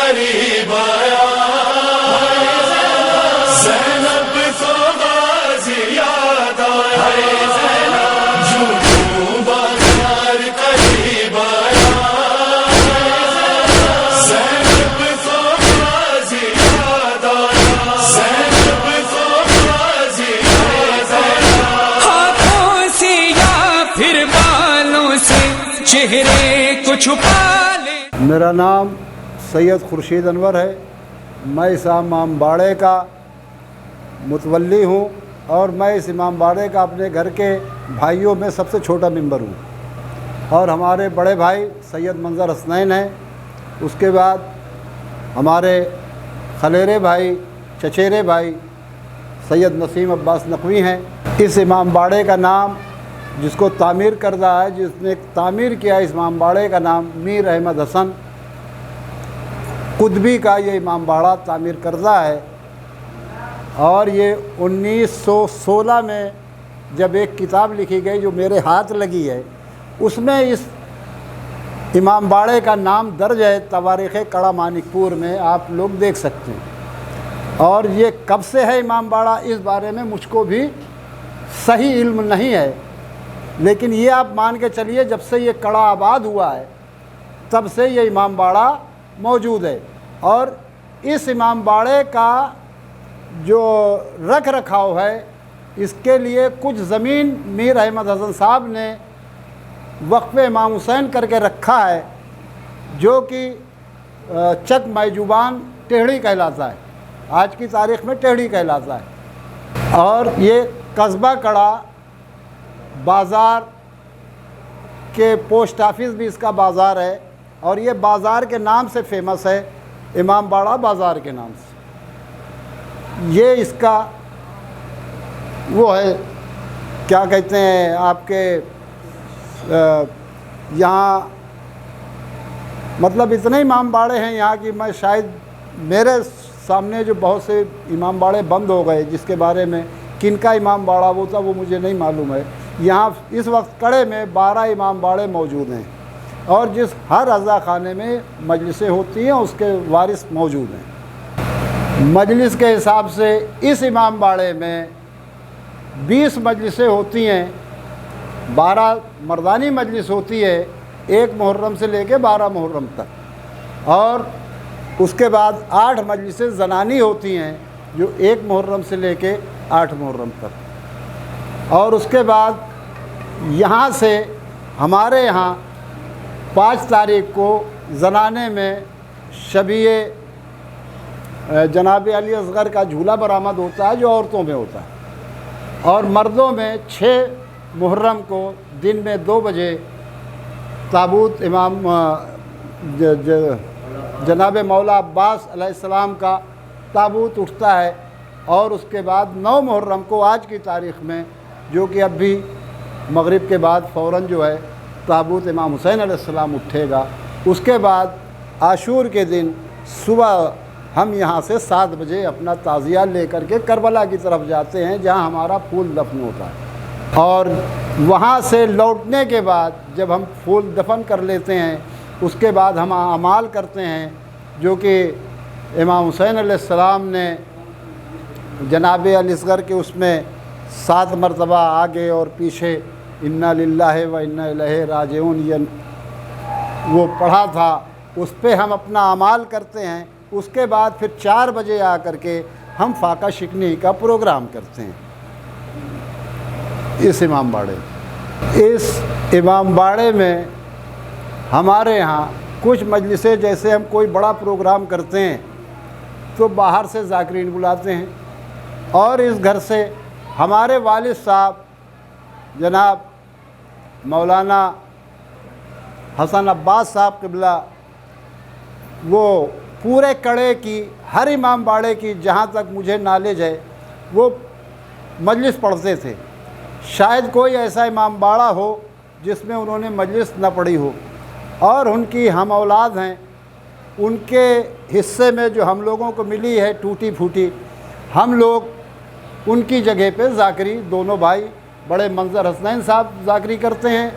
قریب آیا، زینب کو غازی یاد آیا، جھوٹوں بازار قریب آیا، زینب کو غازی یاد آیا، زینب کو غازی یاد آیا۔ ہاتھوں سے یا پھر بالوں سے چہرے کو چھپا لے۔ میرا نام سید خورشید انور ہے، میں اس امام باڑے کا متولی ہوں اور میں اس امام باڑے کا اپنے گھر کے بھائیوں میں سب سے چھوٹا ممبر ہوں، اور ہمارے بڑے بھائی سید منظر حسنین ہیں، اس کے بعد ہمارے خلیرے بھائی چچیرے بھائی سید نسیم عباس نقوی ہیں۔ اس امام باڑے کا نام جس کو تعمیر کردہ ہے، جس نے تعمیر کیا اس امام باڑے کا نام میر احمد حسن قطبی کا یہ امام باڑہ تعمیر کردہ ہے، اور یہ 1916 میں جب ایک کتاب لکھی گئی جو میرے ہاتھ لگی ہے، اس میں اس امام باڑے کا نام درج ہے تواریخ کڑا مانک پور میں، آپ لوگ دیکھ سکتے ہیں۔ اور یہ کب سے ہے امام باڑہ، اس بارے میں مجھ کو بھی صحیح علم نہیں ہے، لیکن یہ آپ مان کے چلیے جب سے یہ کڑا آباد ہوا ہے تب سے یہ امام باڑہ موجود ہے۔ اور اس امام باڑے کا جو رکھ رکھاؤ ہے، اس کے لیے کچھ زمین میر احمد حسن صاحب نے وقف امام حسین کر کے رکھا ہے، جو کہ چک میجوبان ٹیہڑی کہلاتا ہے، آج کی تاریخ میں ٹیہڑی کہلاتا ہے۔ اور یہ قصبہ کڑا بازار کے پوسٹ آفس بھی اس کا بازار ہے، اور یہ بازار کے نام سے فیمس ہے، امام باڑہ بازار کے نام سے۔ یہ اس کا وہ ہے، کیا کہتے ہیں آپ کے یہاں، مطلب اتنے امام باڑے ہیں یہاں کی، میں شاید میرے سامنے جو بہت سے امام باڑے بند ہو گئے، جس کے بارے میں کن کا امام باڑہ وہ تھا وہ مجھے نہیں معلوم ہے۔ یہاں اس وقت کڑے میں 12 امام باڑے موجود ہیں، اور جس ہر عزا خانے میں مجلسیں ہوتی ہیں اس کے وارث موجود ہیں۔ مجلس کے حساب سے اس امام باڑے میں 20 مجلسیں ہوتی ہیں، 12 مردانی مجلس ہوتی ہے 1 محرم سے لے کے 12 محرم تک، اور اس کے بعد 8 مجلسیں زنانی ہوتی ہیں جو 1 محرم سے لے کے 8 محرم تک۔ اور اس کے بعد یہاں سے ہمارے یہاں 5 تاریخ کو زنانے میں شبیہ جناب علی اصغر کا جھولا برآمد ہوتا ہے، جو عورتوں میں ہوتا ہے، اور مردوں میں 6 محرم کو دن میں 2 بجے تابوت امام جناب مولا عباس علیہ السلام کا تابوت اٹھتا ہے، اور اس کے بعد 9 محرم کو آج کی تاریخ میں، جو کہ اب بھی مغرب کے بعد فوراً جو ہے تابوت امام حسین علیہ السلام اٹھے گا۔ اس کے بعد عاشور کے دن صبح ہم یہاں سے 7 بجے اپنا تعزیہ لے کر کے کربلا کی طرف جاتے ہیں، جہاں ہمارا پھول دفن ہوتا ہے، اور وہاں سے لوٹنے کے بعد جب ہم پھول دفن کر لیتے ہیں، اس کے بعد ہم اعمال کرتے ہیں، جو کہ امام حسین علیہ السلام نے جناب علی اصغر کے اس میں 7 مرتبہ آگے اور پیچھے انا للہ و انا الیہ راجعون وہ پڑھا تھا، اس پہ ہم اپنا اعمال کرتے ہیں۔ اس کے بعد پھر 4 بجے آ کر کے ہم فاقہ شکنی کا پروگرام کرتے ہیں اس امام باڑے۔ اس امام باڑے میں ہمارے یہاں کچھ مجلسیں، جیسے ہم کوئی بڑا پروگرام کرتے ہیں تو باہر سے ذاکرین بلاتے ہیں، اور اس گھر سے ہمارے والد صاحب جناب مولانا حسن عباس صاحب قبلہ، وہ پورے کڑے کی ہر امام باڑے کی، جہاں تک مجھے نالج ہے، وہ مجلس پڑھتے تھے۔ شاید کوئی ایسا امام باڑہ ہو جس میں انہوں نے مجلس نہ پڑھی ہو، اور ان کی ہم اولاد ہیں، ان کے حصے میں جو ہم لوگوں کو ملی ہے ٹوٹی پھوٹی، ہم لوگ ان کی جگہ پہ ذاکری، دونوں بھائی، بڑے منظر حسنین صاحب ذاکری کرتے ہیں،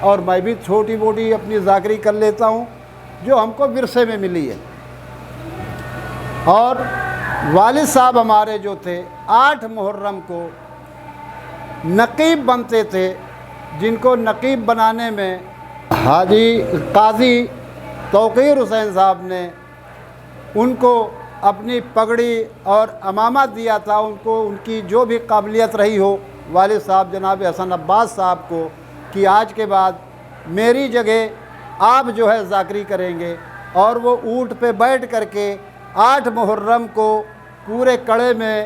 اور میں بھی چھوٹی موٹی اپنی ذاکری کر لیتا ہوں جو ہم کو ورثے میں ملی ہے۔ اور والد صاحب ہمارے جو تھے 8 محرم کو نقیب بنتے تھے، جن کو نقیب بنانے میں حاجی قاضی توقیر حسین صاحب نے ان کو اپنی پگڑی اور عمامہ دیا تھا، ان کو ان کی جو بھی قابلیت رہی ہو والد صاحب جناب حسن عباس صاحب کو، کہ آج کے بعد میری جگہ آپ جو ہے ذاکری کریں گے، اور وہ اونٹ پہ بیٹھ کر کے 8 محرم کو پورے کڑے میں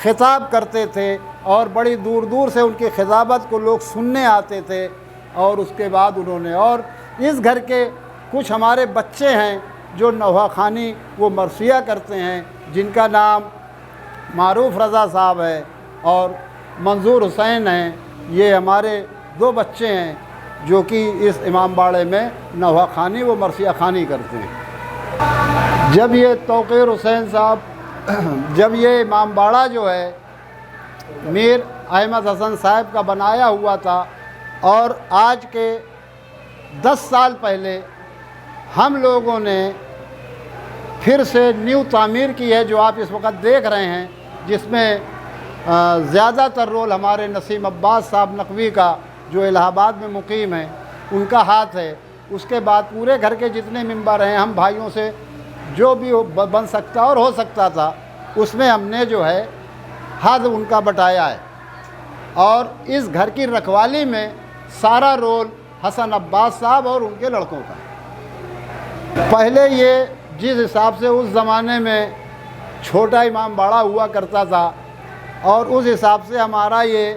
خطاب کرتے تھے، اور بڑی دور دور سے ان کی خطابت کو لوگ سننے آتے تھے۔ اور اس کے بعد انہوں نے، اور اس گھر کے کچھ ہمارے بچے ہیں جو نوحہ خوانی وہ مرثیہ کرتے ہیں، جن کا نام معروف رضا صاحب ہے اور منظور حسین ہیں۔ یہ ہمارے 2 بچے ہیں جو کہ اس امام باڑے میں نوحہ خوانی و مرثیہ خوانی کرتے ہیں۔ جب یہ توقیر حسین صاحب، جب یہ امام باڑہ جو ہے میر احمد حسن صاحب کا بنایا ہوا تھا، اور آج کے 10 سال پہلے ہم لوگوں نے پھر سے نیو تعمیر کی ہے، جو آپ اس وقت دیکھ رہے ہیں، جس میں زیادہ تر رول ہمارے نسیم عباس صاحب نقوی کا جو الہ آباد میں مقیم ہے ان کا ہاتھ ہے۔ اس کے بعد پورے گھر کے جتنے ممبر ہیں، ہم بھائیوں سے جو بھی بن سکتا اور ہو سکتا تھا اس میں ہم نے جو ہے ہاتھ ان کا بٹایا ہے، اور اس گھر کی رکھوالی میں سارا رول حسن عباس صاحب اور ان کے لڑکوں کا۔ پہلے یہ جس حساب سے اس زمانے میں چھوٹا امام باڑہ ہوا کرتا تھا، اور اس حساب سے ہمارا یہ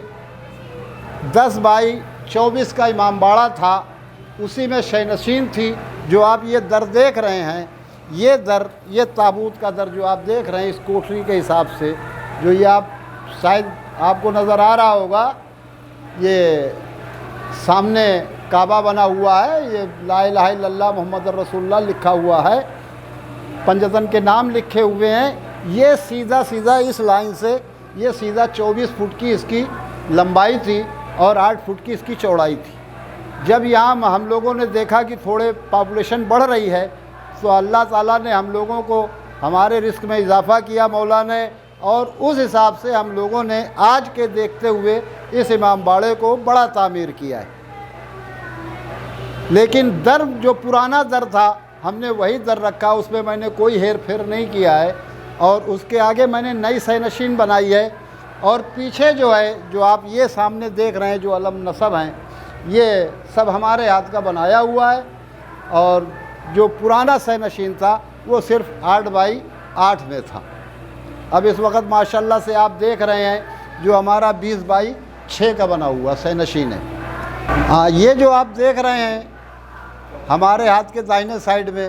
10 بائی 24 کا امام باڑہ تھا، اسی میں شہ نشین تھی۔ جو آپ یہ در دیکھ رہے ہیں، یہ در، یہ تابوت کا در جو آپ دیکھ رہے ہیں اس کوٹری کے حساب سے، جو یہ آپ شاید آپ کو نظر آ رہا ہوگا، یہ سامنے کعبہ بنا ہوا ہے، یہ لا الہ الا اللہ محمد رسول اللہ لکھا ہوا ہے، پنجتن کے نام لکھے ہوئے ہیں۔ یہ سیدھا سیدھا اس لائن سے یہ سیدھا 24 فٹ کی اس کی لمبائی تھی اور 8 فٹ کی اس کی چوڑائی تھی۔ جب یہاں ہم لوگوں نے دیکھا کہ تھوڑے پاپولیشن بڑھ رہی ہے، تو اللہ تعالیٰ نے ہم لوگوں کو ہمارے رزق میں اضافہ کیا مولا نے، اور اس حساب سے ہم لوگوں نے آج کے دیکھتے ہوئے اس امام باڑے کو بڑا تعمیر کیا ہے۔ لیکن در جو پرانا در تھا ہم نے وہی در رکھا، اس میں میں نے کوئی ہیر پھیر نہیں کیا ہے، اور اس کے آگے میں نے نئی شہ نشین بنائی ہے۔ اور پیچھے جو ہے، جو آپ یہ سامنے دیکھ رہے ہیں جو علم نصب ہیں، یہ سب ہمارے ہاتھ کا بنایا ہوا ہے، اور جو پرانا شہ نشین تھا وہ صرف 8 بائی 8 میں تھا۔ اب اس وقت ماشاءاللہ سے آپ دیکھ رہے ہیں جو ہمارا 20 بائی 6 کا بنا ہوا شہ نشین ہے۔ ہاں، یہ جو آپ دیکھ رہے ہیں ہمارے ہاتھ کے دائیں سائیڈ میں،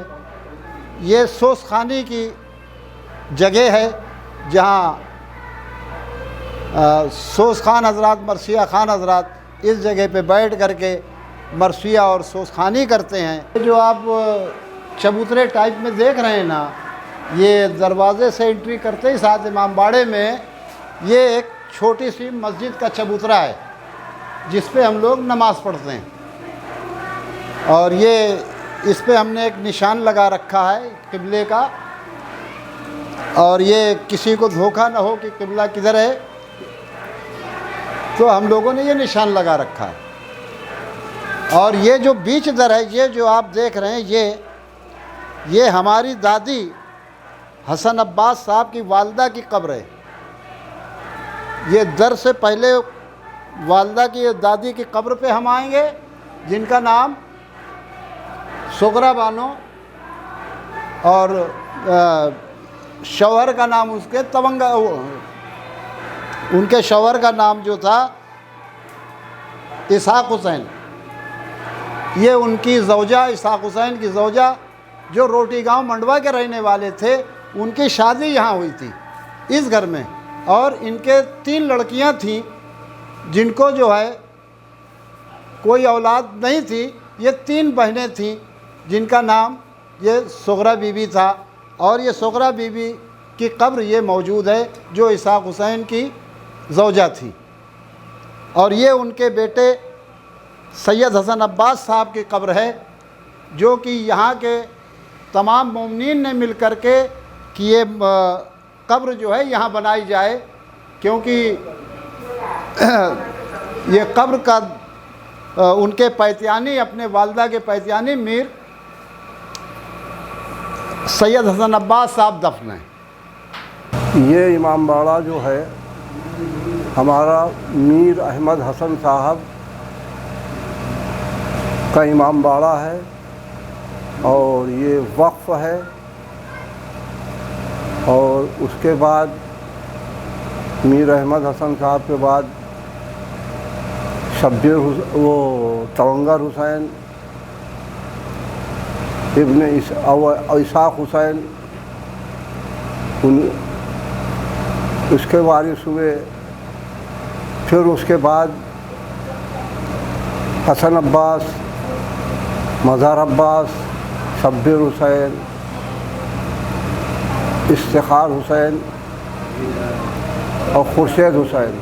یہ سوس خانی کی جگہ ہے، جہاں سوس خان حضرات، مرثیہ خان حضرات اس جگہ پہ بیٹھ کر کے مرثیہ اور سوس خانی کرتے ہیں۔ جو آپ چبوترے ٹائپ میں دیکھ رہے ہیں نا، یہ دروازے سے انٹری کرتے ہی ساتھ امام باڑے میں یہ ایک چھوٹی سی مسجد کا چبوترا ہے، جس پہ ہم لوگ نماز پڑھتے ہیں، اور یہ اس پہ ہم نے ایک نشان لگا رکھا ہے قبلے کا، اور یہ کسی کو دھوکہ نہ ہو کہ قبلہ کدھر ہے، تو ہم لوگوں نے یہ نشان لگا رکھا ہے۔ اور یہ جو بیچ در ہے، یہ جو آپ دیکھ رہے ہیں، یہ ہماری دادی حسن عباس صاحب کی والدہ کی قبر ہے۔ یہ در سے پہلے والدہ کی دادی کی قبر پہ ہم آئیں گے، جن کا نام سغرا بانو، اور شوہر کا نام اس کے تونگا، ان کے شوہر کا نام جو تھا اسحاق حسین۔ یہ ان کی زوجہ، اسحاق حسین کی زوجہ، جو روٹی گاؤں منڈوا کے رہنے والے تھے، ان کی شادی یہاں ہوئی تھی اس گھر میں، اور ان کے 3 لڑکیاں تھیں جن کو جو ہے کوئی اولاد نہیں تھی۔ یہ 3 بہنیں تھیں جن کا نام یہ سغرا بی بی تھا، اور یہ سغرا بی بی کی قبر یہ موجود ہے جو اسحاق حسین کی زوجہ تھی، اور یہ ان کے بیٹے سید حسن عباس صاحب کی قبر ہے، جو کہ یہاں کے تمام مومنین نے مل کر کے کہ یہ قبر جو ہے یہاں بنائی جائے، کیونکہ یہ قبر کا ان کے پیتیانی، اپنے والدہ کے پیتیانی میر سید حسن عباس صاحب دفن ہیں۔ یہ امام باڑہ جو ہے ہمارا میر احمد حسن صاحب کا امام باڑہ ہے، اور یہ وقف ہے، اور اس کے بعد میر احمد حسن صاحب کے بعد شبیر وہ تونگر حسین ابن اسحاق حسین اس کے وارث ہوئے، پھر اس کے بعد حسن عباس، مظہر عباس، شبیر حسین، افتخار حسین اور خورشید حسین۔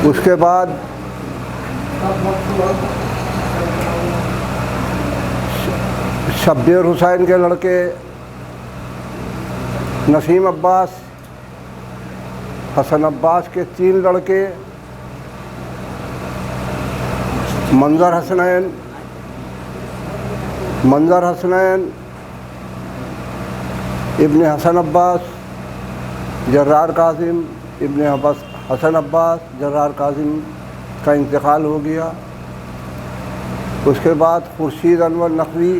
اس کے بعد شبیر حسین کے لڑکے نسیم عباس، حسن عباس کے 3 لڑکے، منظر حسنین، ابن حسن عباس، جرار قاسم، ابن حسن عباس، جرار قاسم کا انتقال ہو گیا۔ اس کے بعد خورشید انور نقوی،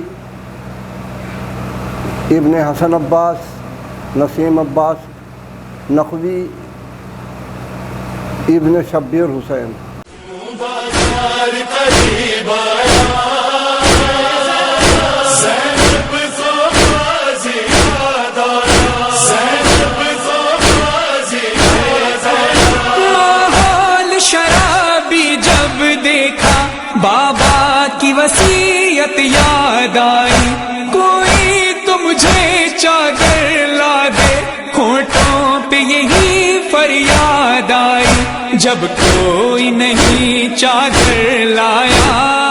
ابن حسن عباس، نسیم عباس نقوی، ابن شبیر حسین۔ بازار قریب آیا، زینب غازی یاد آیا، زینب غازی یاد آیا۔ ماحول شرابی جب دیکھا بابا کی وصیت یاد آئی، کوئی تو مجھے چادر لا دے، ہونٹوں پہ یہی فریاد آئی، جب کوئی نہیں چادر لایا